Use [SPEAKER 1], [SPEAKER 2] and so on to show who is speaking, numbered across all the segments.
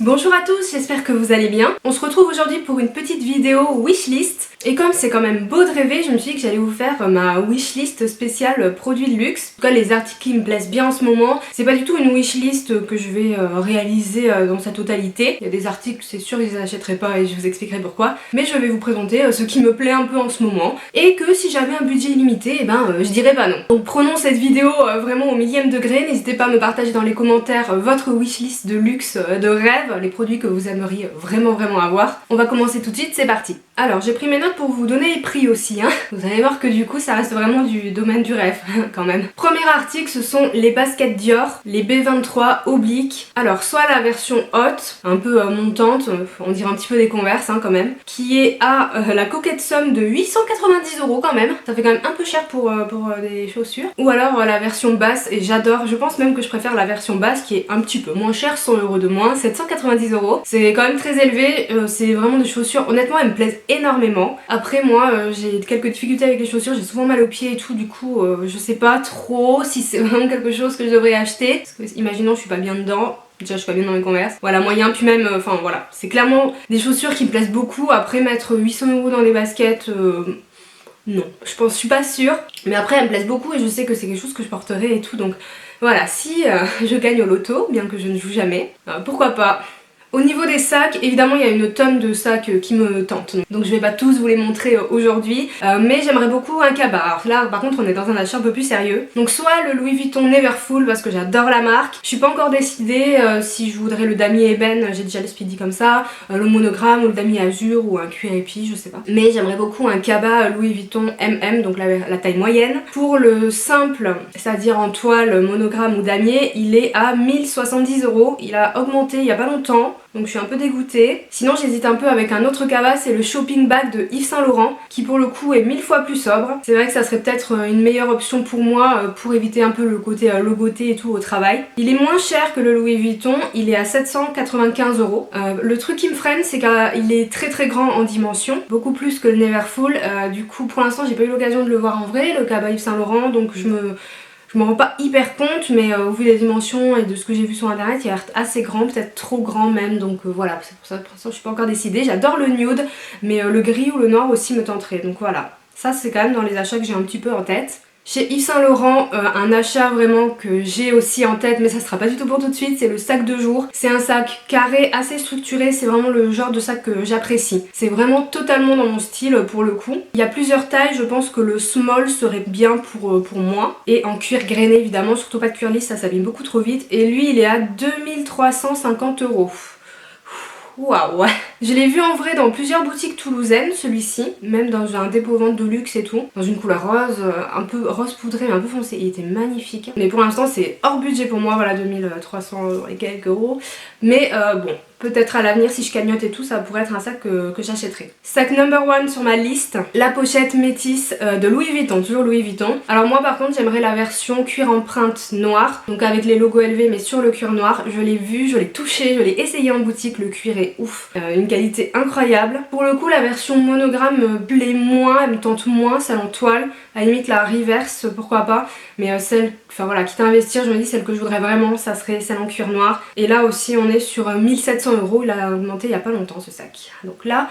[SPEAKER 1] Bonjour à tous, j'espère que vous allez bien. On se retrouve aujourd'hui pour une petite vidéo wishlist. Et comme c'est quand même beau de rêver, je me suis dit que j'allais vous faire ma wishlist spéciale produits de luxe. En tout cas, les articles qui me plaisent bien en ce moment. C'est pas du tout une wishlist que je vais réaliser dans sa totalité. Il y a des articles, c'est sûr, je les achèterai pas et je vous expliquerai pourquoi. Mais je vais vous présenter ce qui me plaît un peu en ce moment. Et que si j'avais un budget illimité, je dirais pas non. Donc prenons cette vidéo vraiment au millième degré. N'hésitez pas à me partager dans les commentaires votre wishlist de luxe, de rêve, les produits que vous aimeriez vraiment avoir. On va commencer tout de suite, c'est parti. Alors j'ai pris mes notes pour vous donner les prix aussi, hein. Vous allez voir que du coup ça reste vraiment du domaine du rêve quand même. Premier article, ce sont les baskets Dior, les B23 obliques. Alors soit la version haute, un peu montante, on dirait un petit peu des Converse hein, quand même, qui est à la coquette somme de 890 € quand même. Ça fait quand même un peu cher pour des chaussures. Ou alors la version basse, et j'adore, je pense même que je préfère la version basse qui est un petit peu moins chère, 100 € de moins, 790 €. C'est quand même très élevé, c'est vraiment des chaussures, honnêtement elles me plaisent énormément. Après moi j'ai quelques difficultés avec les chaussures, j'ai souvent mal aux pieds et tout, du coup je sais pas trop si c'est vraiment quelque chose que je devrais acheter. Parce que imaginons je suis pas bien dedans. Déjà je suis pas bien dans mes Converse. Voilà, moyen, puis même, enfin voilà. C'est clairement des chaussures qui me plaisent beaucoup. Après mettre 800 € dans des baskets, non. Je suis pas sûre. Mais après elles me plaisent beaucoup et je sais que c'est quelque chose que je porterai et tout. Donc voilà, si je gagne au loto, bien que je ne joue jamais, pourquoi pas. Au niveau des sacs, évidemment il y a une tonne de sacs qui me tentent, donc je vais pas tous vous les montrer aujourd'hui, mais j'aimerais beaucoup un cabas. Alors là par contre on est dans un achat un peu plus sérieux, donc soit le Louis Vuitton Neverfull parce que j'adore la marque, je suis pas encore décidée si je voudrais le damier ébène, j'ai déjà le Speedy comme ça, le monogramme ou le damier azur ou un cuir épi, je sais pas, mais j'aimerais beaucoup un cabas Louis Vuitton MM, donc la taille moyenne. Pour le simple, c'est-à-dire en toile, monogramme ou damier, il est à 1070 €, il a augmenté il y a pas longtemps. Donc je suis un peu dégoûtée. Sinon j'hésite un peu avec un autre cabas, c'est le shopping bag de Yves Saint Laurent, qui pour le coup est 1000 fois plus sobre. C'est vrai que ça serait peut-être une meilleure option pour moi pour éviter un peu le côté logoté et tout au travail. Il est moins cher que le Louis Vuitton, il est à 795 €. Le truc qui me freine c'est qu'il est très grand en dimension, beaucoup plus que le Neverfull. Du coup pour l'instant j'ai pas eu l'occasion de le voir en vrai, le cabas Yves Saint Laurent, donc je me rends pas hyper compte, mais au vu des dimensions et de ce que j'ai vu sur internet, il a l'air assez grand, peut-être trop grand même, donc voilà, c'est pour ça que pour l'instant je suis pas encore décidée. J'adore le nude, mais le gris ou le noir aussi me tenterait, donc voilà. Ça c'est quand même dans les achats que j'ai un petit peu en tête. Chez Yves Saint Laurent, un achat vraiment que j'ai aussi en tête, mais ça sera pas du tout pour tout de suite, c'est le sac de jour. C'est un sac carré, assez structuré, c'est vraiment le genre de sac que j'apprécie. C'est vraiment totalement dans mon style pour le coup. Il y a plusieurs tailles, je pense que le small serait bien pour moi. Et en cuir grainé évidemment, surtout pas de cuir lisse, ça s'abîme beaucoup trop vite. Et lui il est à 2350 €. Waouh! Je l'ai vu en vrai dans plusieurs boutiques toulousaines, celui-ci, même dans un dépôt-vente de luxe et tout, dans une couleur rose, un peu rose poudré mais un peu foncé, il était magnifique. Mais pour l'instant c'est hors budget pour moi, voilà, 2300 € et quelques euros. Mais bon, peut-être à l'avenir si je cagnotte et tout, ça pourrait être un sac que j'achèterai. Sac number one sur ma liste, la pochette métisse de Louis Vuitton, toujours Louis Vuitton. Alors moi par contre j'aimerais la version cuir empreinte noire, donc avec les logos élevés mais sur le cuir noir. Je l'ai vu, je l'ai touché, je l'ai essayé en boutique, le cuir est ouf, une qualité incroyable. Pour le coup la version monogramme me plaît moins, elle me tente moins, celle en toile, à la limite la reverse pourquoi pas, mais celle, enfin voilà, quitte à investir, je me dis celle que je voudrais vraiment ça serait celle en cuir noir. Et là aussi on est sur 1700 €, il a augmenté il y a pas longtemps ce sac. Donc là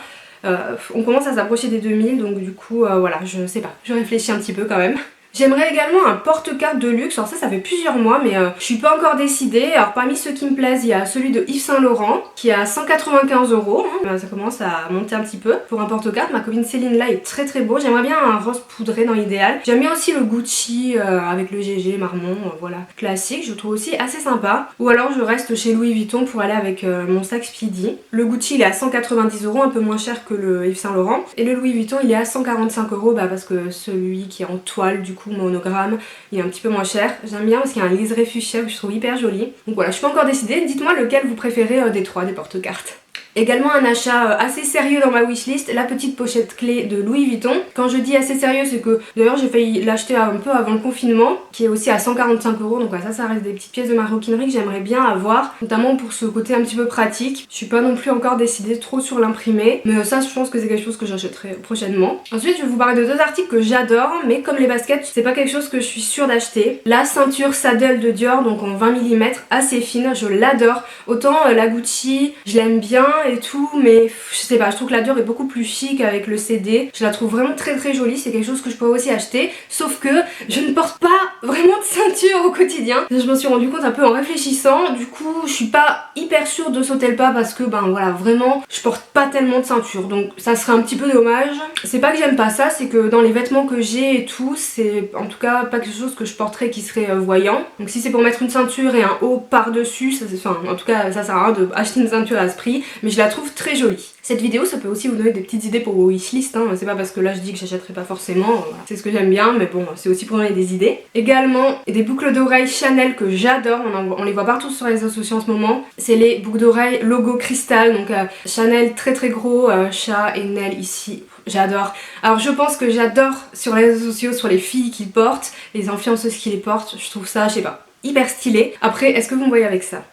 [SPEAKER 1] on commence à s'approcher des 2000, donc du coup voilà, je sais pas, je réfléchis un petit peu quand même. J'aimerais également un porte-carte de luxe, alors ça fait plusieurs mois mais je suis pas encore décidée. Alors parmi ceux qui me plaisent, il y a celui de Yves Saint Laurent qui est à 195 €, hein. Ça commence à monter un petit peu pour un porte-carte. Ma copine Céline là est très beau, j'aimerais bien un rose poudré dans l'idéal. J'aime bien aussi le Gucci avec le GG marmon, voilà, classique, je le trouve aussi assez sympa. Ou alors je reste chez Louis Vuitton pour aller avec mon sac Speedy. Le Gucci il est à 190 €, un peu moins cher que le Yves Saint Laurent. Et le Louis Vuitton il est à 145 € parce que celui qui est en toile du coup monogramme, il est un petit peu moins cher. J'aime bien parce qu'il y a un liseré fuchsia que je trouve hyper joli. Donc voilà, je suis pas encore décidée. Dites-moi lequel vous préférez des trois, des porte-cartes. Également un achat assez sérieux dans ma wishlist, la petite pochette clé de Louis Vuitton. Quand je dis assez sérieux, c'est que d'ailleurs j'ai failli l'acheter un peu avant le confinement, qui est aussi à 145 €, donc ouais, ça reste des petites pièces de maroquinerie que j'aimerais bien avoir, notamment pour ce côté un petit peu pratique. Je suis pas non plus encore décidée trop sur l'imprimé, mais ça je pense que c'est quelque chose que j'achèterai prochainement. Ensuite je vais vous parler de deux articles que j'adore, mais comme les baskets, c'est pas quelque chose que je suis sûre d'acheter. La ceinture saddle de Dior, donc en 20 mm, assez fine, je l'adore. Autant la Gucci, je l'aime bien et tout, mais je sais pas, je trouve que la Dior est beaucoup plus chic avec le CD. Je la trouve vraiment très jolie, c'est quelque chose que je pourrais aussi acheter, sauf que je ne porte pas vraiment de ceinture au quotidien. Je m'en suis rendu compte un peu en réfléchissant, du coup je suis pas hyper sûre de sauter le pas parce que ben voilà, vraiment je porte pas tellement de ceinture, donc ça serait un petit peu dommage. C'est pas que j'aime pas ça, c'est que dans les vêtements que j'ai et tout, c'est en tout cas pas quelque chose que je porterais qui serait voyant. Donc si c'est pour mettre une ceinture et un haut par dessus, ça c'est, enfin en tout cas ça sert à rien d'acheter une ceinture à ce prix, mais je la trouve très jolie. Cette vidéo ça peut aussi vous donner des petites idées pour vos wishlist, hein. C'est pas parce que là je dis que j'achèterai pas forcément, voilà. C'est ce que j'aime bien, mais bon c'est aussi pour donner des idées. Également des boucles d'oreilles Chanel que j'adore, on les voit partout sur les réseaux sociaux en ce moment. C'est les boucles d'oreilles logo cristal, donc Chanel très gros, chat et Nel ici. J'adore. Alors je pense que j'adore sur les réseaux sociaux, sur les filles qui portent, les influenceuses qui les portent, je trouve ça, je sais pas, hyper stylé. Après, est-ce que vous me voyez avec ça?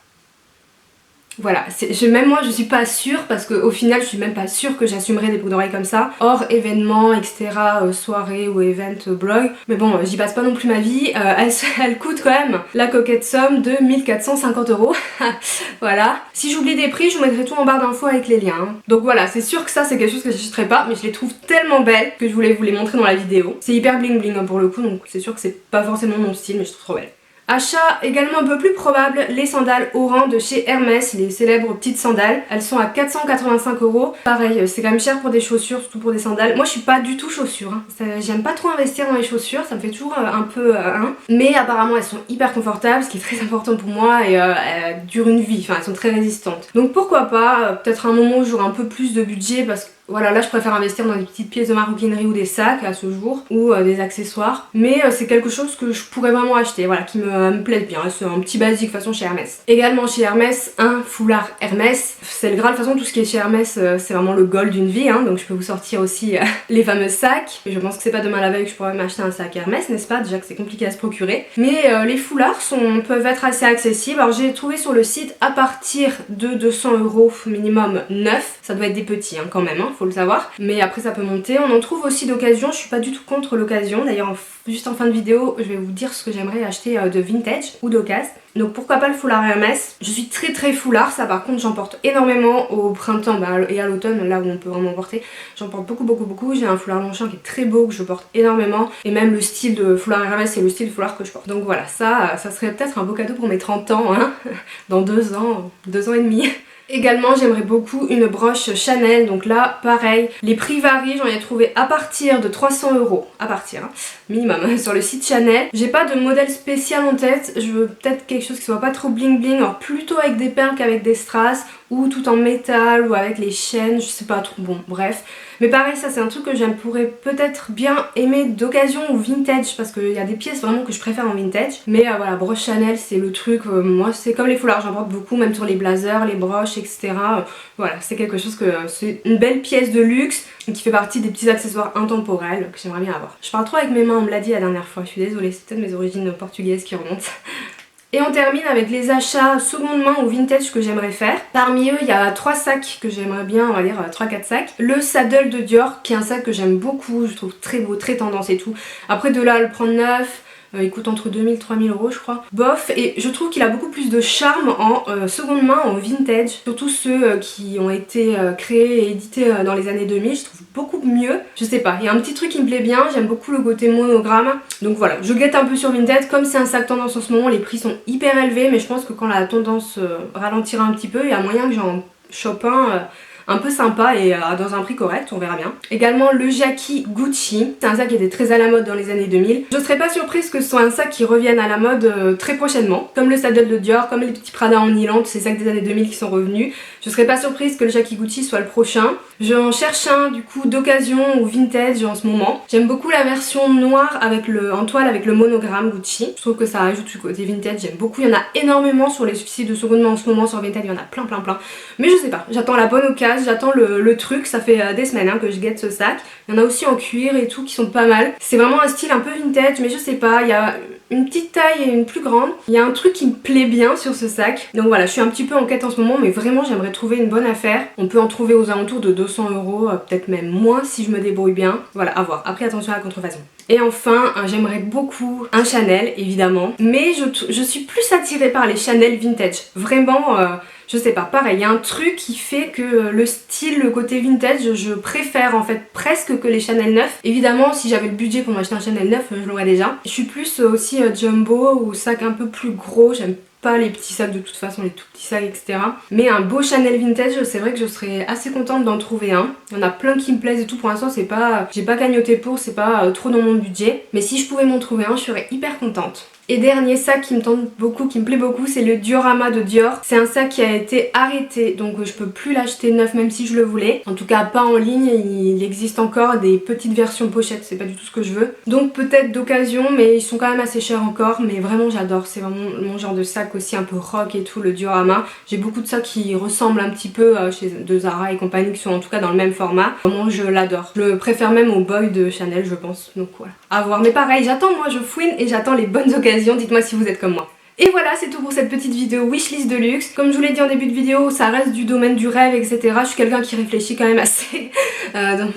[SPEAKER 1] Voilà, même moi je suis pas sûre parce qu'au final je suis même pas sûre que j'assumerai des boucles d'oreilles comme ça, hors événements, etc., soirée ou event blog. Mais bon, j'y passe pas non plus ma vie, elle coûte quand même la coquette somme de 1450 €. Voilà. Si j'oublie des prix, je vous mettrai tout en barre d'infos avec les liens, hein. Donc voilà, c'est sûr que ça c'est quelque chose que j'achèterai pas, mais je les trouve tellement belles que je voulais vous les montrer dans la vidéo. C'est hyper bling bling hein, pour le coup, donc c'est sûr que c'est pas forcément mon style, mais je trouve trop belle. Achat également un peu plus probable, les sandales Oran de chez Hermès, les célèbres petites sandales. Elles sont à 485 €. Pareil, c'est quand même cher pour des chaussures, surtout pour des sandales. Moi je suis pas du tout chaussures, hein. J'aime pas trop investir dans les chaussures, ça me fait toujours un peu mais apparemment elles sont hyper confortables, ce qui est très important pour moi, et elles durent une vie, enfin elles sont très résistantes. Donc pourquoi pas, peut-être un moment où j'aurai un peu plus de budget parce que voilà, là je préfère investir dans des petites pièces de maroquinerie ou des sacs à ce jour, ou des accessoires, mais c'est quelque chose que je pourrais vraiment acheter, voilà, qui me plaise bien. C'est un petit basique façon chez Hermès. Également chez Hermès, un foulard Hermès, c'est le Graal. De toute façon tout ce qui est chez Hermès c'est vraiment le goal d'une vie, hein, donc je peux vous sortir aussi les fameux sacs. Je pense que c'est pas demain la veille que je pourrais m'acheter un sac Hermès, n'est-ce pas? Déjà que c'est compliqué à se procurer, mais les foulards peuvent être assez accessibles. Alors j'ai trouvé sur le site à partir de 200 € minimum neuf, ça doit être des petits hein, quand même, hein, faut le savoir, mais après ça peut monter. On en trouve aussi d'occasion, je suis pas du tout contre l'occasion, d'ailleurs juste en fin de vidéo je vais vous dire ce que j'aimerais acheter de vintage ou d'occasion. Donc pourquoi pas le foulard Hermès. Je suis très foulard, ça par contre j'en porte énormément au printemps et à l'automne, là où on peut vraiment en porter. J'en porte beaucoup. J'ai un foulard Longchamp qui est très beau, que je porte énormément, et même le style de foulard Hermès c'est le style de foulard que je porte. Donc voilà, ça serait peut-être un beau cadeau pour mes 30 ans, hein, dans 2 ans et demi. Également j'aimerais beaucoup une broche Chanel, donc là pareil, les prix varient, j'en ai trouvé à partir de 300 €, à partir, hein, minimum, sur le site Chanel. J'ai pas de modèle spécial en tête, je veux peut-être quelque chose qui soit pas trop bling bling, alors plutôt avec des perles qu'avec des strass, ou tout en métal, ou avec les chaînes, je sais pas trop, bon bref. Mais pareil, ça c'est un truc que j'aimerais peut-être bien aimer d'occasion ou vintage, parce qu'il y a des pièces vraiment que je préfère en vintage. Mais voilà, broche Chanel c'est le truc, moi c'est comme les foulards, j'en porte beaucoup, même sur les blazers, les broches, etc. Voilà, c'est quelque chose que, c'est une belle pièce de luxe qui fait partie des petits accessoires intemporels que j'aimerais bien avoir. Je parle trop avec mes mains, on me l'a dit la dernière fois, je suis désolée, c'est peut-être mes origines portugaises qui remontent. Et on termine avec les achats seconde main ou vintage que j'aimerais faire. Parmi eux, il y a 3 sacs que j'aimerais bien, on va dire 3-4 sacs. Le saddle de Dior, qui est un sac que j'aime beaucoup, je trouve très beau, très tendance et tout. Après de là à le prendre neuf, il coûte entre 2000 et 3000 € je crois. Bof, et je trouve qu'il a beaucoup plus de charme en seconde main, en vintage. Surtout ceux qui ont été créés et édités dans les années 2000, je trouve beaucoup mieux. Je sais pas, il y a un petit truc qui me plaît bien, j'aime beaucoup le côté monogramme. Donc voilà, je guette un peu sur vintage, comme c'est un sac tendance en ce moment, les prix sont hyper élevés, mais je pense que quand la tendance ralentira un petit peu, il y a moyen que j'en chope un un peu sympa et dans un prix correct, on verra bien. Également le Jackie Gucci, c'est un sac qui était très à la mode dans les années 2000. Je serais pas surprise que ce soit un sac qui revienne à la mode très prochainement, comme le Saddle de Dior, comme les petits Prada en nylon, ces sacs des années 2000 qui sont revenus. Je serais pas surprise que le Jackie Gucci soit le prochain. J'en cherche un du coup d'occasion ou vintage en ce moment. J'aime beaucoup la version noire avec en toile avec le monogramme Gucci. Je trouve que ça ajoute du côté vintage, j'aime beaucoup. Il y en a énormément sur les sites de seconde main en ce moment, sur Vinted, il y en a plein. Mais je sais pas, j'attends la bonne occasion, j'attends le truc. Ça fait des semaines que je guette ce sac. Il y en a aussi en cuir et tout qui sont pas mal. C'est vraiment un style un peu vintage, mais je sais pas, il y a une petite taille et une plus grande. Il y a un truc qui me plaît bien sur ce sac. Donc voilà, je suis un petit peu en quête en ce moment, mais vraiment j'aimerais trouver une bonne affaire. On peut en trouver aux alentours de 200 €, peut-être même moins si je me débrouille bien. Voilà, à voir. Après attention à la contrefaçon. Et enfin, j'aimerais beaucoup un Chanel, évidemment. Mais je suis plus attirée par les Chanel vintage. Vraiment, je sais pas, pareil, il y a un truc qui fait que le style, le côté vintage, je préfère en fait presque que les Chanel neufs. Évidemment, si j'avais le budget pour m'acheter un Chanel neuf, je l'aurais déjà. Je suis plus aussi jumbo ou sac un peu plus gros, j'aime pas les petits sacs de toute façon, les tout petits sacs, etc. Mais un beau Chanel vintage, c'est vrai que je serais assez contente d'en trouver un. Il y en a plein qui me plaisent et tout. Pour l'instant, c'est pas, j'ai pas cagnoté pour, c'est pas trop dans mon budget. Mais si je pouvais m'en trouver un, je serais hyper contente. Et dernier sac qui me tente beaucoup, qui me plaît beaucoup, c'est le Diorama de Dior. C'est un sac qui a été arrêté, donc je peux plus l'acheter neuf même si je le voulais. En tout cas pas en ligne, il existe encore des petites versions pochettes, c'est pas du tout ce que je veux. Donc peut-être d'occasion, mais ils sont quand même assez chers encore, mais vraiment j'adore. C'est vraiment mon genre de sac aussi un peu rock et tout, le Diorama. J'ai beaucoup de sacs qui ressemblent un petit peu chez de Zara et compagnie, qui sont en tout cas dans le même format. Vraiment je l'adore. Je le préfère même au boy de Chanel je pense, donc voilà. À voir, mais pareil, j'attends, moi je fouine et j'attends les bonnes occasions. Dites-moi si vous êtes comme moi. Et voilà, c'est tout pour cette petite vidéo wishlist de luxe. Comme je vous l'ai dit en début de vidéo, ça reste du domaine du rêve, etc. Je suis quelqu'un qui réfléchit quand même assez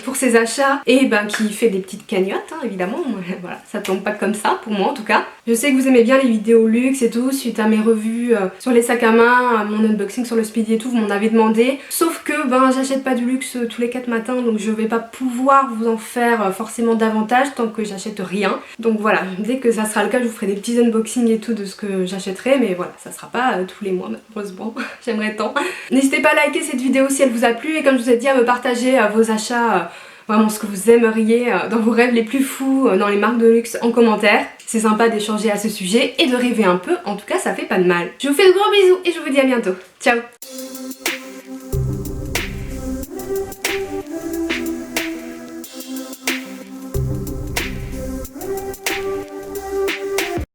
[SPEAKER 1] pour ses achats et qui fait des petites cagnottes, hein, évidemment. Voilà, ça tombe pas comme ça, pour moi en tout cas. Je sais que vous aimez bien les vidéos luxe et tout, suite à mes revues sur les sacs à main, à mon unboxing sur le Speedy et tout, vous m'en avez demandé. Sauf que j'achète pas du luxe tous les 4 matins, donc je vais pas pouvoir vous en faire forcément davantage tant que j'achète rien. Donc voilà, dès que ça sera le cas, je vous ferai des petits unboxings et tout de ce que j'achèterai, mais voilà, ça sera pas tous les mois malheureusement. J'aimerais tant. N'hésitez pas à liker cette vidéo si elle vous a plu et comme je vous ai dit, à me partager vos achats, vraiment ce que vous aimeriez dans vos rêves les plus fous, dans les marques de luxe en commentaire. C'est sympa d'échanger à ce sujet et de rêver un peu, en tout cas ça fait pas de mal. Je vous fais de gros bisous et je vous dis à bientôt. Ciao.